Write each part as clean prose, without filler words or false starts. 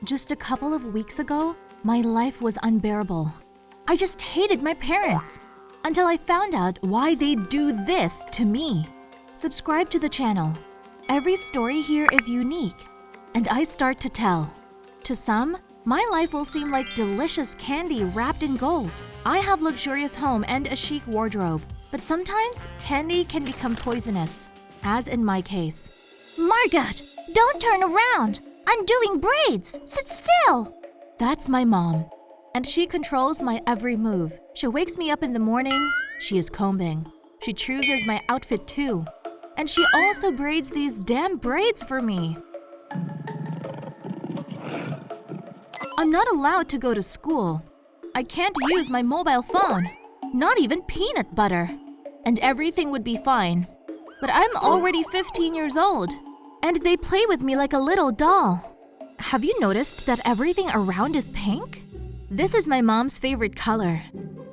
Just a couple of weeks ago, my life was unbearable. I just hated my parents until I found out why they do this to me. Subscribe to the channel. Every story here is unique, and I start to tell. To some, my life will seem like delicious candy wrapped in gold. I have luxurious home and a chic wardrobe, but sometimes candy can become poisonous, as in my case. Margot, don't turn around! I'm doing braids! Sit still! That's my mom, and she controls my every move. She wakes me up in the morning, she is combing. She chooses my outfit too, and she also braids these damn braids for me. I'm not allowed to go to school. I can't use my mobile phone, not even peanut butter. And everything would be fine. But I'm already 15 years old, and they play with me like a little doll. Have you noticed that everything around is pink? This is my mom's favorite color,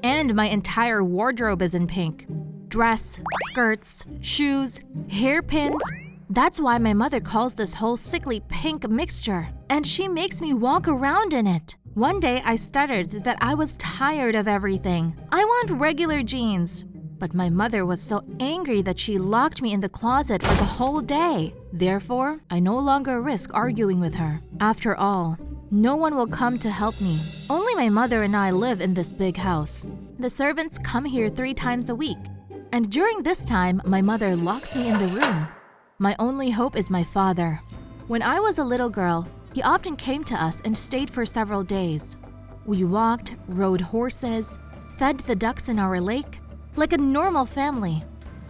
and my entire wardrobe is in pink. Dress, skirts, shoes, hairpins. That's why my mother calls this whole sickly pink mixture, and she makes me walk around in it. One day I stuttered that I was tired of everything. I want regular jeans. But my mother was so angry that she locked me in the closet for the whole day. Therefore, I no longer risk arguing with her. After all, no one will come to help me. Only my mother and I live in this big house. The servants come here 3 times a week. And during this time, my mother locks me in the room. My only hope is my father. When I was a little girl, he often came to us and stayed for several days. We walked, rode horses, fed the ducks in our lake, like a normal family.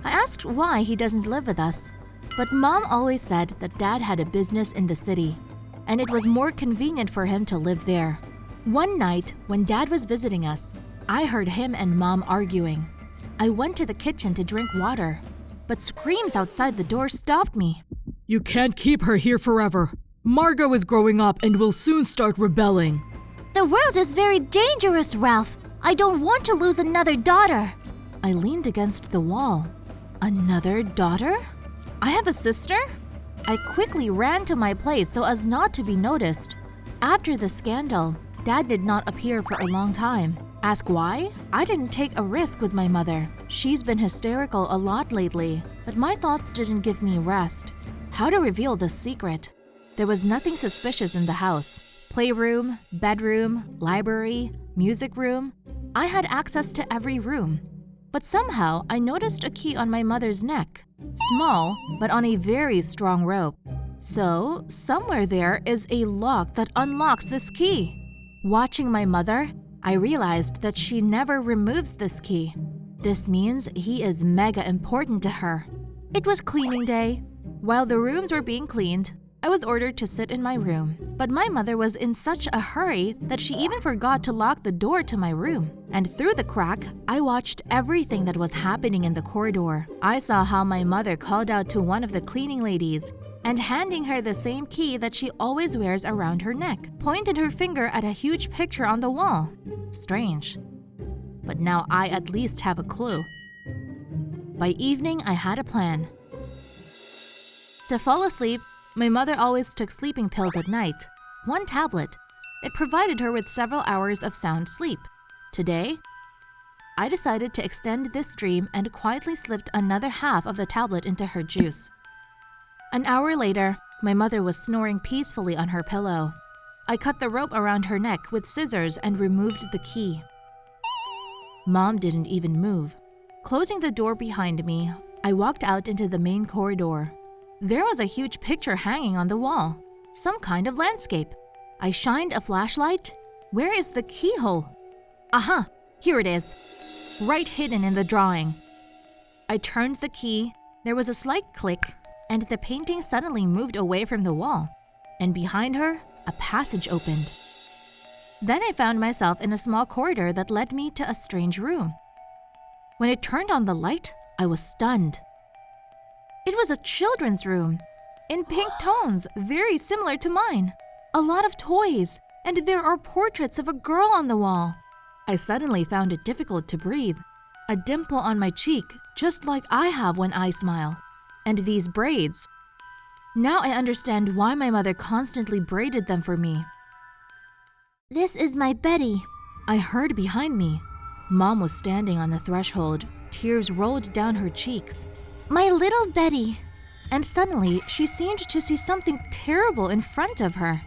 I asked why he doesn't live with us, but Mom always said that Dad had a business in the city, and it was more convenient for him to live there. One night, when Dad was visiting us, I heard him and Mom arguing. I went to the kitchen to drink water, but screams outside the door stopped me. You can't keep her here forever. Margot is growing up and will soon start rebelling. The world is very dangerous, Ralph. I don't want to lose another daughter. I leaned against the wall. Another daughter? I have a sister? I quickly ran to my place so as not to be noticed. After the scandal, Dad did not appear for a long time. Ask why? I didn't take a risk with my mother. She's been hysterical a lot lately, but my thoughts didn't give me rest. How to reveal the secret? There was nothing suspicious in the house. Playroom, bedroom, library, music room. I had access to every room. But somehow, I noticed a key on my mother's neck. Small, but on a very strong rope. So, somewhere there is a lock that unlocks this key. Watching my mother, I realized that she never removes this key. This means he is mega important to her. It was cleaning day. While the rooms were being cleaned, I was ordered to sit in my room, but my mother was in such a hurry that she even forgot to lock the door to my room. And through the crack, I watched everything that was happening in the corridor. I saw how my mother called out to one of the cleaning ladies and handing her the same key that she always wears around her neck, pointed her finger at a huge picture on the wall. Strange. But now I at least have a clue. By evening, I had a plan. To fall asleep, my mother always took sleeping pills at night. 1 tablet. It provided her with several hours of sound sleep. Today, I decided to extend this dream and quietly slipped another half of the tablet into her juice. An hour later, my mother was snoring peacefully on her pillow. I cut the rope around her neck with scissors and removed the key. Mom didn't even move. Closing the door behind me, I walked out into the main corridor. There was a huge picture hanging on the wall, some kind of landscape. I shined a flashlight. Where is the keyhole? Aha, here it is, right hidden in the drawing. I turned the key, there was a slight click, and the painting suddenly moved away from the wall, and behind her, a passage opened. Then I found myself in a small corridor that led me to a strange room. When it turned on the light, I was stunned. It was a children's room, in pink tones, very similar to mine. A lot of toys, and there are portraits of a girl on the wall. I suddenly found it difficult to breathe. A dimple on my cheek, just like I have when I smile. And these braids. Now I understand why my mother constantly braided them for me. This is my Betty. I heard behind me. Mom was standing on the threshold. Tears rolled down her cheeks. My little Betty. And suddenly, she seemed to see something terrible in front of her.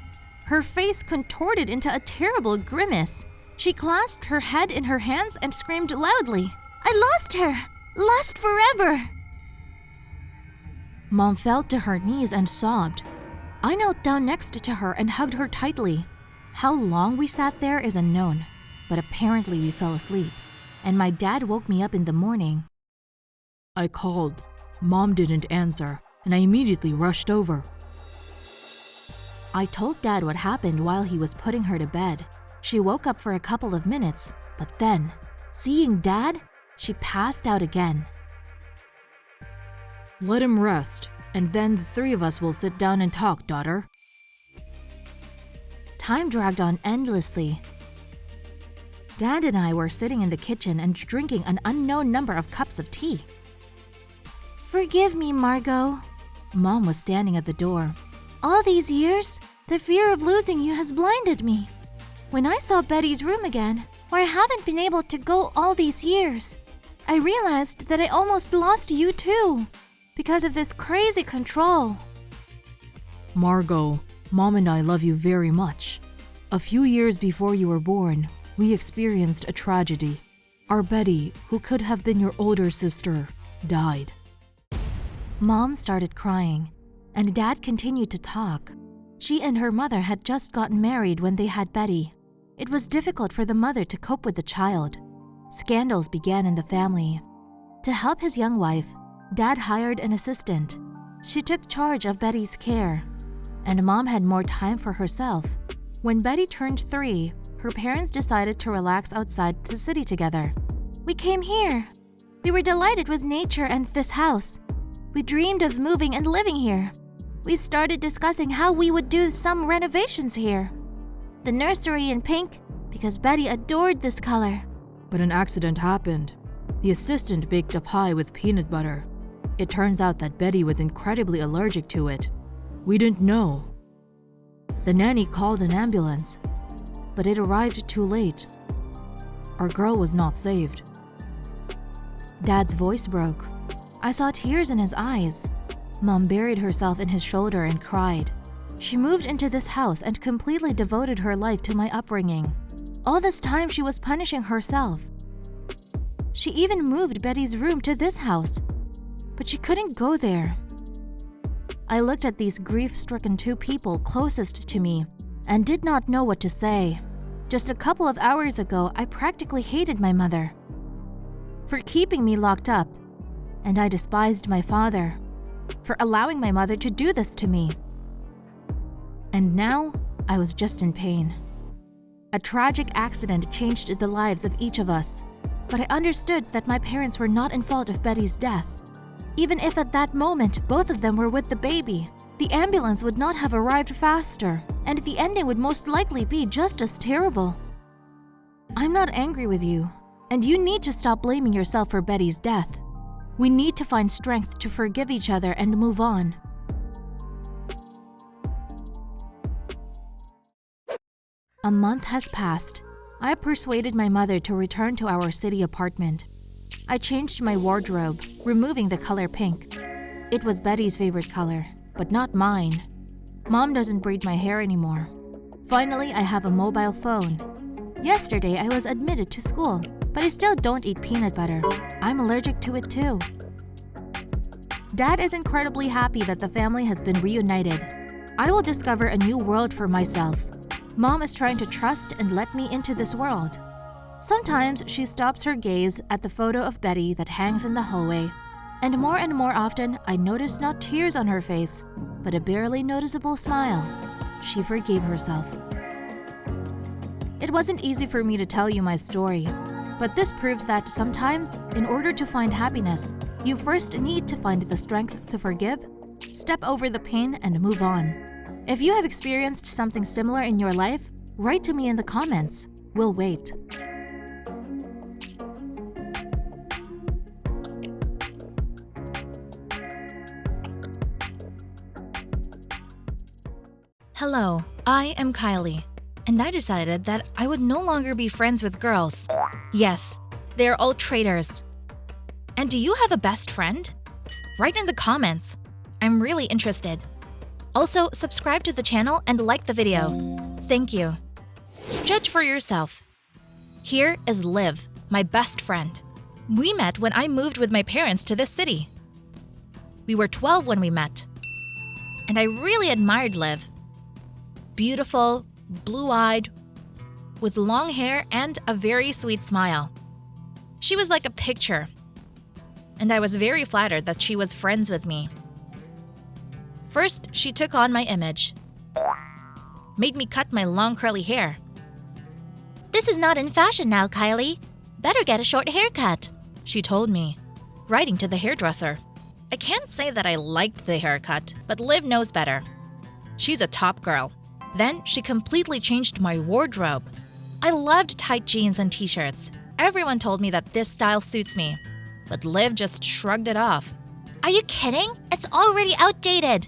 Her face contorted into a terrible grimace. She clasped her head in her hands and screamed loudly. I lost her! Lost forever! Mom fell to her knees and sobbed. I knelt down next to her and hugged her tightly. How long we sat there is unknown, but apparently we fell asleep, and my dad woke me up in the morning. I called. Mom didn't answer, and I immediately rushed over. I told Dad what happened while he was putting her to bed. She woke up for a couple of minutes, but then, seeing Dad, she passed out again. Let him rest, and then the three of us will sit down and talk, daughter. Time dragged on endlessly. Dad and I were sitting in the kitchen and drinking an unknown number of cups of tea. Forgive me, Margot. Mom was standing at the door. All these years, the fear of losing you has blinded me. When I saw Betty's room again, where I haven't been able to go all these years, I realized that I almost lost you too, because of this crazy control. Margot, Mom and I love you very much. A few years before you were born, we experienced a tragedy. Our Betty, who could have been your older sister, died. Mom started crying, and Dad continued to talk. She and her mother had just gotten married when they had Betty. It was difficult for the mother to cope with the child. Scandals began in the family. To help his young wife, Dad hired an assistant. She took charge of Betty's care, and Mom had more time for herself. When Betty turned 3, her parents decided to relax outside the city together. We came here. We were delighted with nature and this house. We dreamed of moving and living here. We started discussing how we would do some renovations here. The nursery in pink, because Betty adored this color. But an accident happened. The assistant baked a pie with peanut butter. It turns out that Betty was incredibly allergic to it. We didn't know. The nanny called an ambulance, but it arrived too late. Our girl was not saved. Dad's voice broke. I saw tears in his eyes. Mom buried herself in his shoulder and cried. She moved into this house and completely devoted her life to my upbringing. All this time she was punishing herself. She even moved Betty's room to this house, but she couldn't go there. I looked at these grief-stricken 2 people closest to me and did not know what to say. Just a couple of hours ago, I practically hated my mother for keeping me locked up, and I despised my father for allowing my mother to do this to me. And now, I was just in pain. A tragic accident changed the lives of each of us, but I understood that my parents were not in fault of Betty's death. Even if at that moment both of them were with the baby, the ambulance would not have arrived faster, and the ending would most likely be just as terrible. I'm not angry with you, and you need to stop blaming yourself for Betty's death. We need to find strength to forgive each other and move on. A month has passed. I persuaded my mother to return to our city apartment. I changed my wardrobe, removing the color pink. It was Betty's favorite color, but not mine. Mom doesn't braid my hair anymore. Finally, I have a mobile phone. Yesterday, I was admitted to school, but I still don't eat peanut butter. I'm allergic to it too. Dad is incredibly happy that the family has been reunited. I will discover a new world for myself. Mom is trying to trust and let me into this world. Sometimes she stops her gaze at the photo of Betty that hangs in the hallway, and more often I notice not tears on her face, but a barely noticeable smile. She forgave herself. It wasn't easy for me to tell you my story, but this proves that sometimes, in order to find happiness, you first need to find the strength to forgive, step over the pain, and move on. If you have experienced something similar in your life, write to me in the comments. We'll wait. Hello, I am Kylie. And I decided that I would no longer be friends with girls. Yes, they are all traitors. And do you have a best friend? Write in the comments. I'm really interested. Also, subscribe to the channel and like the video. Thank you. Judge for yourself. Here is Liv, my best friend. We met when I moved with my parents to this city. We were 12 when we met. And I really admired Liv. Beautiful, blue-eyed, with long hair and a very sweet smile. She was like a picture. And I was very flattered that she was friends with me. First, she took on my image. Made me cut my long curly hair. This is not in fashion now, Kylie. Better get a short haircut, she told me, writing to the hairdresser. I can't say that I liked the haircut, but Liv knows better. She's a top girl. Then she completely changed my wardrobe. I loved tight jeans and t-shirts. Everyone told me that this style suits me, but Liv just shrugged it off. Are you kidding? It's already outdated.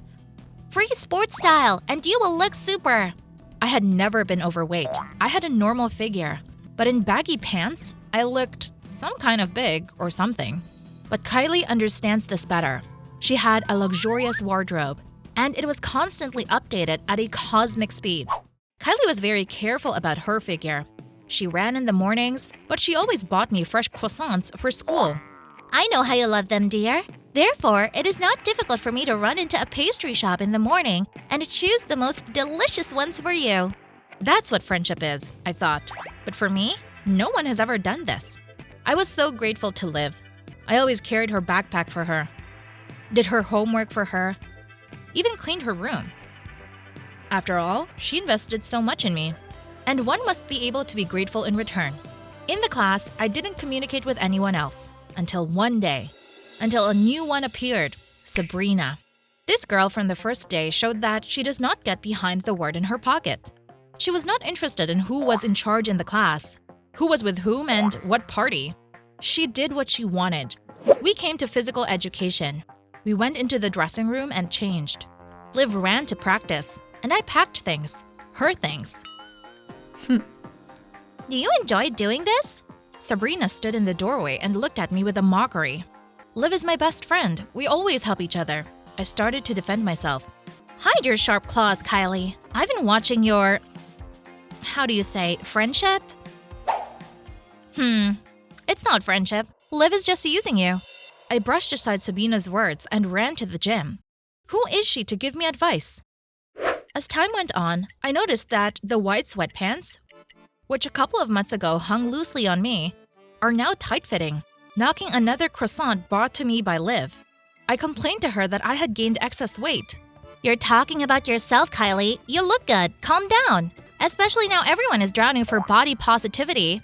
Free sports style, and you will look super. I had never been overweight. I had a normal figure. But in baggy pants, I looked some kind of big or something. But Kylie understands this better. She had a luxurious wardrobe, and it was constantly updated at a cosmic speed. Kylie was very careful about her figure. She ran in the mornings, but she always bought me fresh croissants for school. I know how you love them, dear. Therefore, it is not difficult for me to run into a pastry shop in the morning and choose the most delicious ones for you. That's what friendship is, I thought. But for me, no one has ever done this. I was so grateful to Liv. I always carried her backpack for her, did her homework for her, even cleaned her room. After all, she invested so much in me, and one must be able to be grateful in return. In the class, I didn't communicate with anyone else until one day. Until a new one appeared, Sabrina. This girl from the first day showed that she does not get behind the word in her pocket. She was not interested in who was in charge in the class, who was with whom and what party. She did what she wanted. We came to physical education. We went into the dressing room and changed. Liv ran to practice, and I packed things, her things. Do you enjoy doing this? Sabrina stood in the doorway and looked at me with a mockery. Liv is my best friend. We always help each other. I started to defend myself. Hide your sharp claws, Kylie. I've been watching your… how do you say, friendship? It's not friendship. Liv is just using you. I brushed aside Sabina's words and ran to the gym. Who is she to give me advice? As time went on, I noticed that the white sweatpants, which a couple of months ago hung loosely on me, are now tight-fitting, knocking another croissant brought to me by Liv. I complained to her that I had gained excess weight. You're talking about yourself, Kylie. You look good. Calm down. Especially now everyone is drowning for body positivity.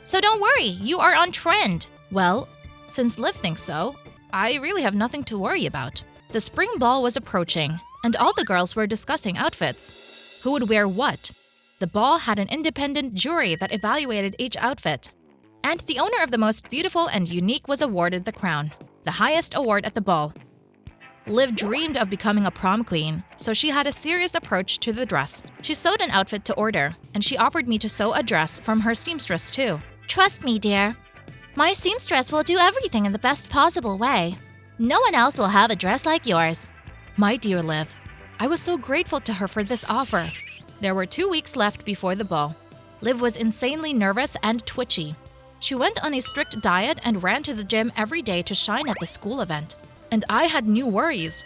So don't worry, you are on trend. Well, since Liv thinks so, I really have nothing to worry about. The spring ball was approaching, and all the girls were discussing outfits. Who would wear what? The ball had an independent jury that evaluated each outfit. And the owner of the most beautiful and unique was awarded the crown, the highest award at the ball. Liv dreamed of becoming a prom queen, so she had a serious approach to the dress. She sewed an outfit to order, and she offered me to sew a dress from her seamstress too. Trust me, dear. My seamstress will do everything in the best possible way. No one else will have a dress like yours. My dear Liv, I was so grateful to her for this offer. There were 2 weeks left before the ball. Liv was insanely nervous and twitchy. She went on a strict diet and ran to the gym every day to shine at the school event. And I had new worries.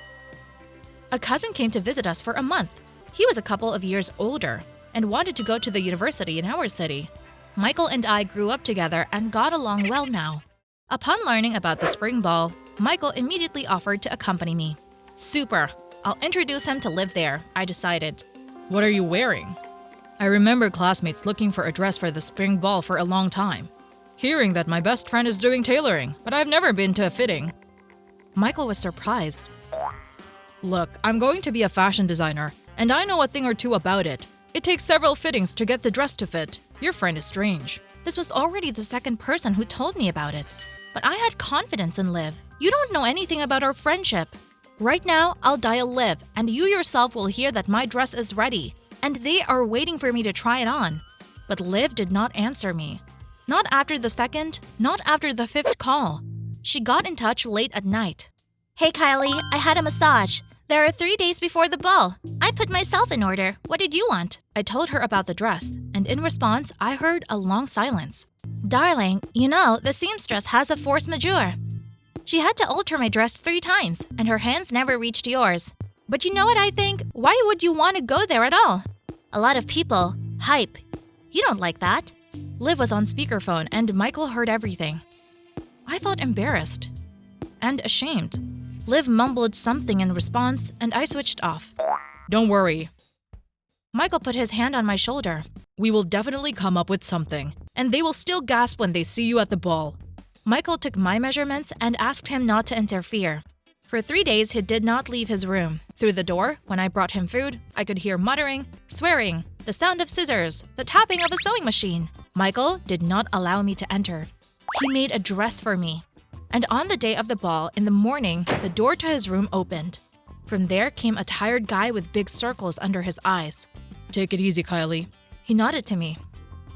A cousin came to visit us for a month. He was a couple of years older and wanted to go to the university in our city. Michael and I grew up together and got along well now. Upon learning about the spring ball, Michael immediately offered to accompany me. Super! I'll introduce him to Liv there, I decided. What are you wearing? I remember classmates looking for a dress for the spring ball for a long time. Hearing that my best friend is doing tailoring, but I've never been to a fitting. Michael was surprised. Look, I'm going to be a fashion designer, and I know a thing or two about it. It takes several fittings to get the dress to fit. Your friend is strange. This was already the second person who told me about it. But I had confidence in Liv. You don't know anything about our friendship. Right now, I'll dial Liv, and you yourself will hear that my dress is ready. and they are waiting for me to try it on. But Liv did not answer me. Not after the second, not after the fifth call. She got in touch late at night. Hey Kylie, I had a massage. There are 3 days before the ball. I put myself in order. What did you want? I told her about the dress, and in response, I heard a long silence. Darling, you know, the seamstress has a force majeure. She had to alter my dress 3 times, and her hands never reached yours. But you know what I think? Why would you want to go there at all? A lot of people. Hype. You don't like that. Liv was on speakerphone, and Michael heard everything. I felt embarrassed and ashamed. Liv mumbled something in response, and I switched off. Don't worry. Michael put his hand on my shoulder. We will definitely come up with something, and they will still gasp when they see you at the ball. Michael took my measurements and asked him not to interfere. For 3 days, he did not leave his room. Through the door, when I brought him food, I could hear muttering, swearing, the sound of scissors, the tapping of a sewing machine. Michael did not allow me to enter. He made a dress for me. And on the day of the ball, in the morning, the door to his room opened. From there came a tired guy with big circles under his eyes. Take it easy, Kylie. He nodded to me.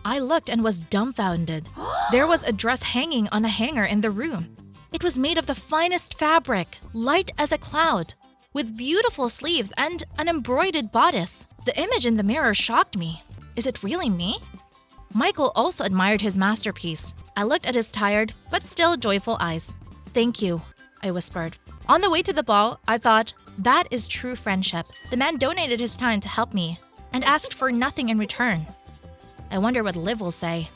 I looked and was dumbfounded. There was a dress hanging on a hanger in the room. It was made of the finest fabric, light as a cloud, with beautiful sleeves and an embroidered bodice. The image in the mirror shocked me. Is it really me? Michael also admired his masterpiece. I looked at his tired, but still joyful eyes. Thank you, I whispered. On the way to the ball, I thought, that is true friendship. The man donated his time to help me and asked for nothing in return. I wonder what Liv will say.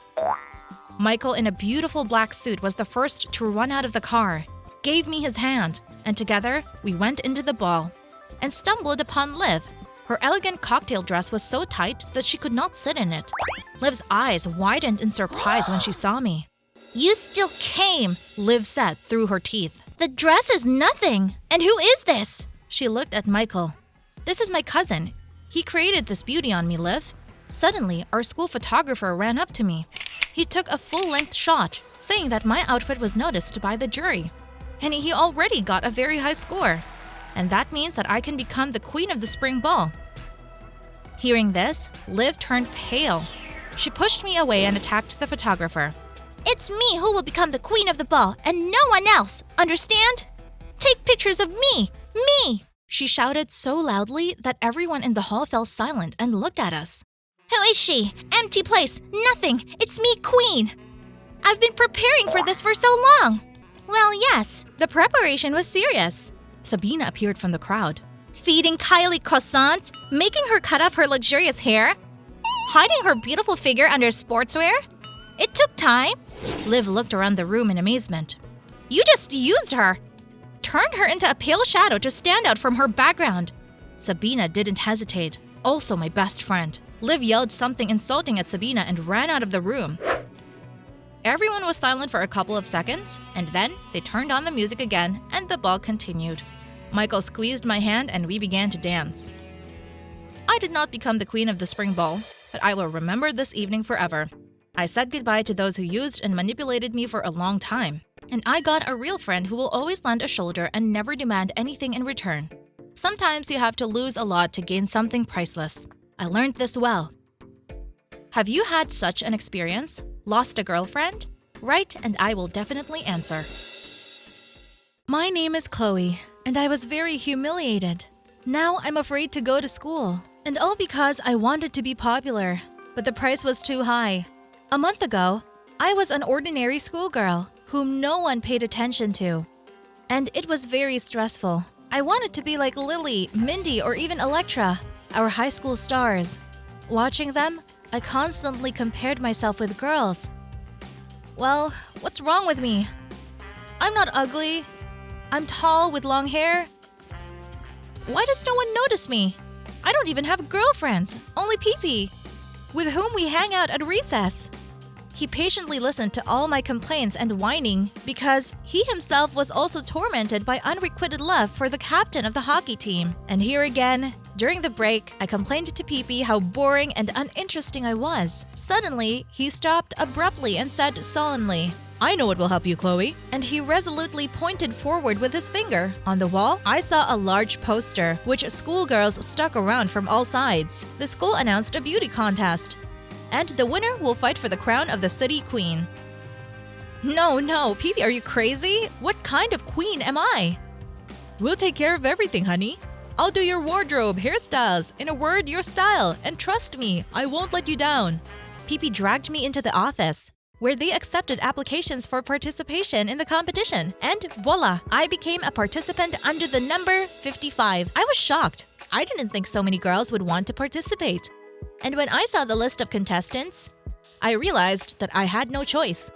Michael, in a beautiful black suit, was the first to run out of the car, gave me his hand, and together we went into the ball and stumbled upon Liv. Her elegant cocktail dress was so tight that she could not sit in it. Liv's eyes widened in surprise when she saw me. You still came, Liv said through her teeth. The dress is nothing. And who is this? She looked at Michael. This is my cousin. He created this beauty on me, Liv. Suddenly, our school photographer ran up to me. He took a full-length shot, saying that my outfit was noticed by the jury. And he already got a very high score. And that means that I can become the queen of the spring ball. Hearing this, Liv turned pale. She pushed me away and attacked the photographer. It's me who will become the queen of the ball and no one else, understand? Take pictures of me! Me! She shouted so loudly that everyone in the hall fell silent and looked at us. Who is she? Empty place. Nothing. It's me, queen. I've been preparing for this for so long. Well, yes. The preparation was serious. Sabina appeared from the crowd. Feeding Kylie croissants, making her cut off her luxurious hair, hiding her beautiful figure under sportswear. It took time. Liv looked around the room in amazement. You just used her. Turned her into a pale shadow to stand out from her background. Sabina didn't hesitate. Also my best friend. Liv yelled something insulting at Sabina and ran out of the room. Everyone was silent for a couple of seconds, and then they turned on the music again and the ball continued. Michael squeezed my hand and we began to dance. I did not become the queen of the spring ball, but I will remember this evening forever. I said goodbye to those who used and manipulated me for a long time, and I got a real friend who will always lend a shoulder and never demand anything in return. Sometimes you have to lose a lot to gain something priceless. I learned this well. Have you had such an experience? Lost a girlfriend? Write and I will definitely answer. My name is Chloe, and I was very humiliated. Now I'm afraid to go to school, and all because I wanted to be popular, but the price was too high. A month ago, I was an ordinary schoolgirl whom no one paid attention to, and it was very stressful. I wanted to be like Lily, Mindy, or even Electra, our high school stars. Watching them, I constantly compared myself with girls. Well, what's wrong with me? I'm not ugly. I'm tall with long hair. Why does no one notice me? I don't even have girlfriends, only Pee-Pee, with whom we hang out at recess. He patiently listened to all my complaints and whining because he himself was also tormented by unrequited love for the captain of the hockey team. And here again, during the break, I complained to Pee-Pee how boring and uninteresting I was. Suddenly, he stopped abruptly and said solemnly, I know what will help you, Chloe. And he resolutely pointed forward with his finger. On the wall, I saw a large poster, which schoolgirls stuck around from all sides. The school announced a beauty contest, and the winner will fight for the crown of the city queen. No, Phoebe, are you crazy? What kind of queen am I? We'll take care of everything, honey. I'll do your wardrobe, hairstyles, in a word, your style, and trust me, I won't let you down. Phoebe dragged me into the office, where they accepted applications for participation in the competition. And voila, I became a participant under the number 55. I was shocked. I didn't think so many girls would want to participate. And when I saw the list of contestants, I realized that I had no choice.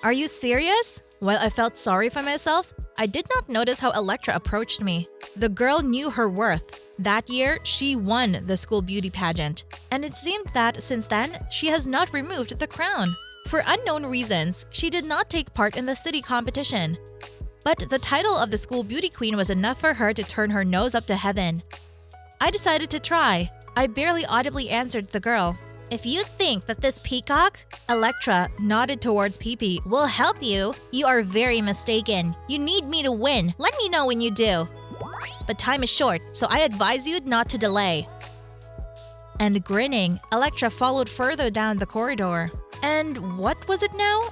Are you serious? While I felt sorry for myself, I did not notice how Electra approached me. The girl knew her worth. That year, she won the school beauty pageant. And it seemed that since then, she has not removed the crown. For unknown reasons, she did not take part in the city competition. But the title of the school beauty queen was enough for her to turn her nose up to heaven. I decided to try. I barely audibly answered the girl. If you think that this peacock, Electra nodded towards Pee-Pee, will help you, you are very mistaken. You need me to win. Let me know when you do. But time is short, so I advise you not to delay. And grinning, Electra followed further down the corridor. And what was it now?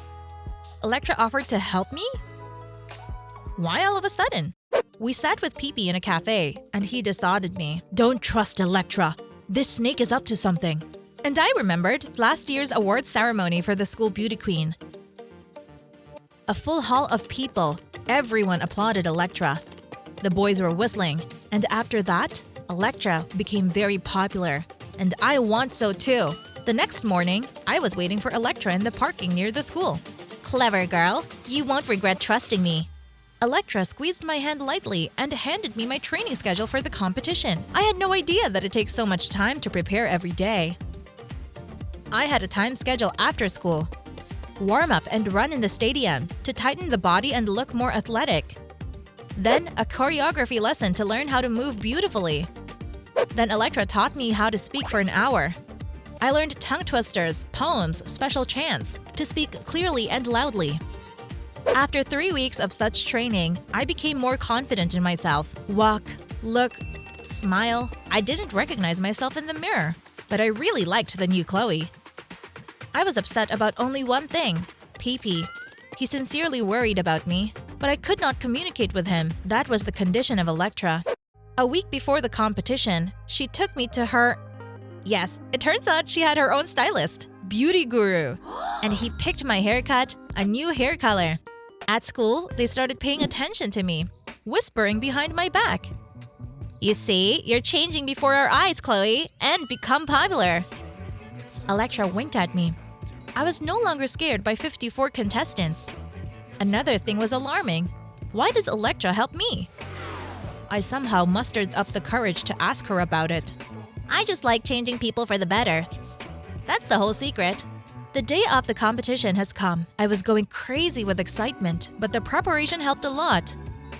Electra offered to help me? Why all of a sudden? We sat with Pee-Pee in a cafe, and he dissuaded me. Don't trust Electra. This snake is up to something. And I remembered last year's awards ceremony for the school beauty queen. A full hall of people. Everyone applauded Electra. The boys were whistling, and after that, Electra became very popular. And I want so too. The next morning, I was waiting for Electra in the parking near the school. Clever girl, you won't regret trusting me. Electra squeezed my hand lightly and handed me my training schedule for the competition. I had no idea that it takes so much time to prepare every day. I had a time schedule after school. Warm up and run in the stadium to tighten the body and look more athletic. Then a choreography lesson to learn how to move beautifully. Then Electra taught me how to speak for an hour. I learned tongue twisters, poems, special chants to speak clearly and loudly. After 3 weeks of such training, I became more confident in myself. Walk, look, smile. I didn't recognize myself in the mirror, but I really liked the new Chloe. I was upset about only one thing, Pee-Pee. He sincerely worried about me, but I could not communicate with him. That was the condition of Electra. A week before the competition, she took me to her… Yes, it turns out she had her own stylist, beauty guru. And he picked my haircut, a new hair color. At school, they started paying attention to me, whispering behind my back. You see, you're changing before our eyes, Chloe, and become popular. Electra winked at me. I was no longer scared by 54 contestants. Another thing was alarming. Why does Electra help me? I somehow mustered up the courage to ask her about it. I just like changing people for the better. That's the whole secret. The day of the competition has come. I was going crazy with excitement, but the preparation helped a lot.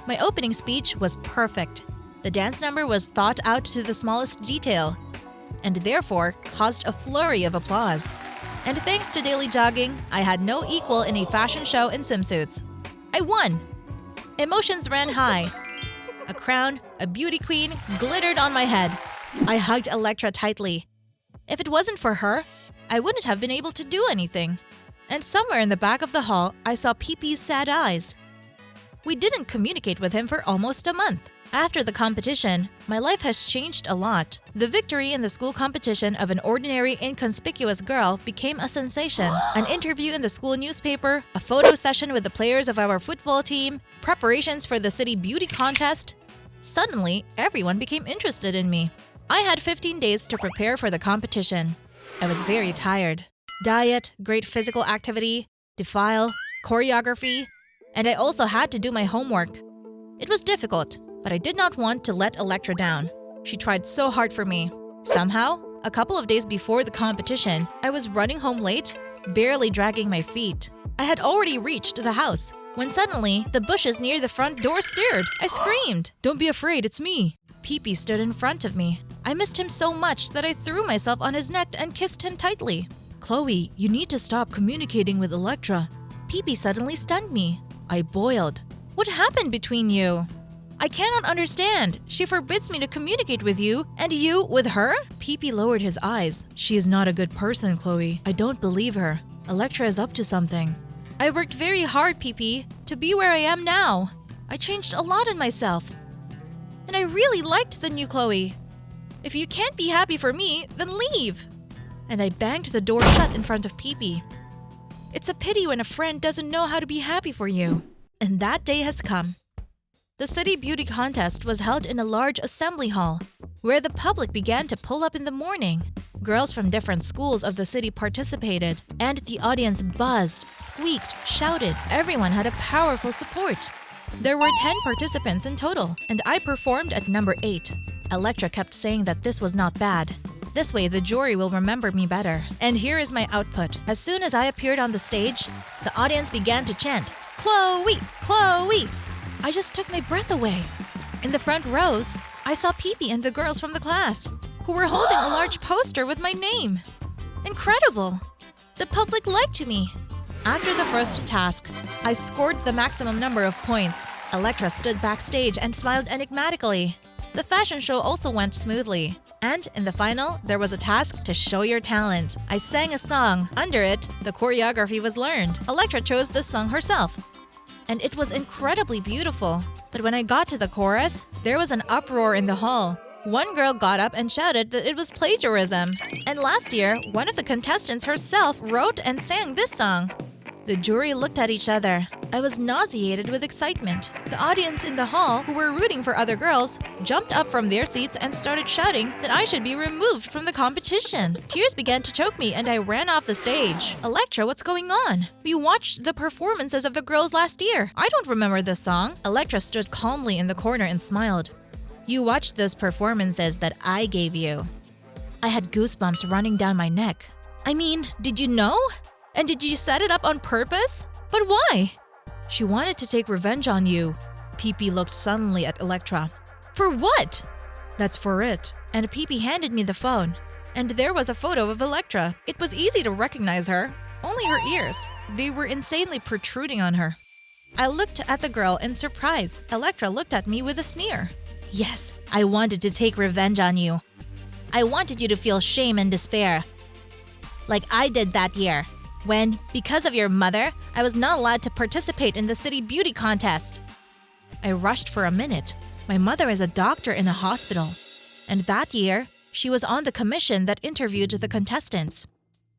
My opening speech was perfect. The dance number was thought out to the smallest detail, and therefore caused a flurry of applause. And thanks to daily jogging, I had no equal in a fashion show in swimsuits. I won! Emotions ran high. A crown, a beauty queen, glittered on my head. I hugged Electra tightly. If it wasn't for her, I wouldn't have been able to do anything. And somewhere in the back of the hall, I saw Pee-Pee's sad eyes. We didn't communicate with him for almost a month. After the competition, my life has changed a lot. The victory in the school competition of an ordinary, inconspicuous girl became a sensation. An interview in the school newspaper, a photo session with the players of our football team, preparations for the city beauty contest. Suddenly, everyone became interested in me. I had 15 days to prepare for the competition. I was very tired. Diet, great physical activity, defile, choreography, and I also had to do my homework. It was difficult, but I did not want to let Electra down. She tried so hard for me. Somehow, a couple of days before the competition, I was running home late, barely dragging my feet. I had already reached the house, when suddenly, the bushes near the front door stirred. I screamed, "Don't be afraid, it's me." Pee-Pee stood in front of me. I missed him so much that I threw myself on his neck and kissed him tightly. "Chloe, you need to stop communicating with Electra." Peepee suddenly stunned me. I boiled. What happened between you? I cannot understand. She forbids me to communicate with you, and you with her? Peepee lowered his eyes. She is not a good person, Chloe. I don't believe her. Electra is up to something. I worked very hard, Peepee, to be where I am now. I changed a lot in myself. And I really liked the new Chloe. If you can't be happy for me, then leave. And I banged the door shut in front of Peepee. It's a pity when a friend doesn't know how to be happy for you. And that day has come. The city beauty contest was held in a large assembly hall, where the public began to pull up in the morning. Girls from different schools of the city participated, and the audience buzzed, squeaked, shouted. Everyone had a powerful support. There were 10 participants in total, and I performed at number 8. Electra kept saying that this was not bad. This way, the jury will remember me better. And here is my output. As soon as I appeared on the stage, the audience began to chant, "Chloe! Chloe!" I just took my breath away. In the front rows, I saw Peepee and the girls from the class, who were holding a large poster with my name. Incredible! The public liked me. After the first task, I scored the maximum number of points. Electra stood backstage and smiled enigmatically. The fashion show also went smoothly. And in the final, there was a task to show your talent. I sang a song. Under it, the choreography was learned. Electra chose this song herself. And it was incredibly beautiful. But when I got to the chorus, there was an uproar in the hall. One girl got up and shouted that it was plagiarism. And last year, one of the contestants herself wrote and sang this song. The jury looked at each other. I was nauseated with excitement. The audience in the hall, who were rooting for other girls, jumped up from their seats and started shouting that I should be removed from the competition. Tears began to choke me and I ran off the stage. Electra, what's going on? We watched the performances of the girls last year. I don't remember this song. Electra stood calmly in the corner and smiled. You watched those performances that I gave you. I had goosebumps running down my neck. I mean, did you know? And did you set it up on purpose? But why? She wanted to take revenge on you. Peepee looked sullenly at Electra. For what? That's for it. And Peepee handed me the phone. And there was a photo of Electra. It was easy to recognize her. Only her ears. They were insanely protruding on her. I looked at the girl in surprise. Electra looked at me with a sneer. Yes, I wanted to take revenge on you. I wanted you to feel shame and despair. Like I did that year. When, because of your mother, I was not allowed to participate in the city beauty contest. I rushed for a minute. My mother is a doctor in a hospital. And that year, she was on the commission that interviewed the contestants.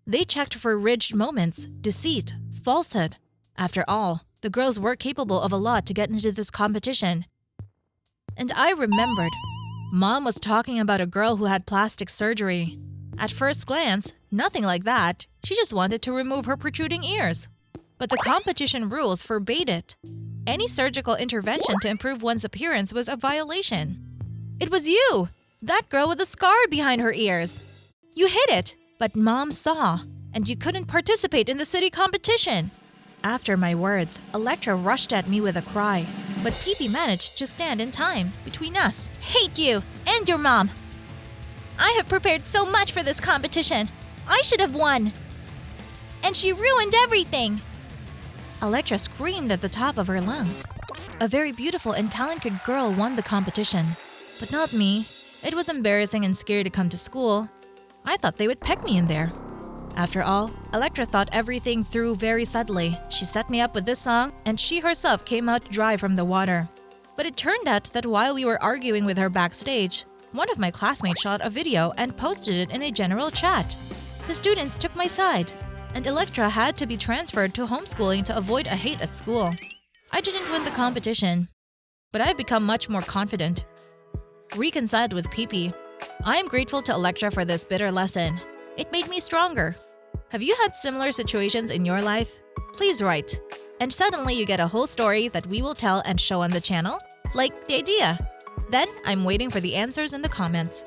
They checked for ridged moments, deceit, falsehood. After all, the girls were capable of a lot to get into this competition. And I remembered. Mom was talking about a girl who had plastic surgery. At first glance, nothing like that. She just wanted to remove her protruding ears. But the competition rules forbade it. Any surgical intervention to improve one's appearance was a violation. It was you! That girl with a scar behind her ears. You hid it, but Mom saw, and you couldn't participate in the city competition. After my words, Electra rushed at me with a cry. But Peepee managed to stand in time between us. Hate you and your mom! I have prepared so much for this competition. I should have won. And she ruined everything. Electra screamed at the top of her lungs. A very beautiful and talented girl won the competition. But not me. It was embarrassing and scary to come to school. I thought they would peg me in there. After all, Electra thought everything through very subtly. She set me up with this song, and she herself came out dry from the water. But it turned out that while we were arguing with her backstage, one of my classmates shot a video and posted it in a general chat. The students took my side, and Electra had to be transferred to homeschooling to avoid a hate at school. I didn't win the competition, but I've become much more confident. Reconciled with Peepee, I am grateful to Electra for this bitter lesson. It made me stronger. Have you had similar situations in your life? Please write. And suddenly you get a whole story that we will tell and show on the channel? Like the idea. Then I'm waiting for the answers in the comments.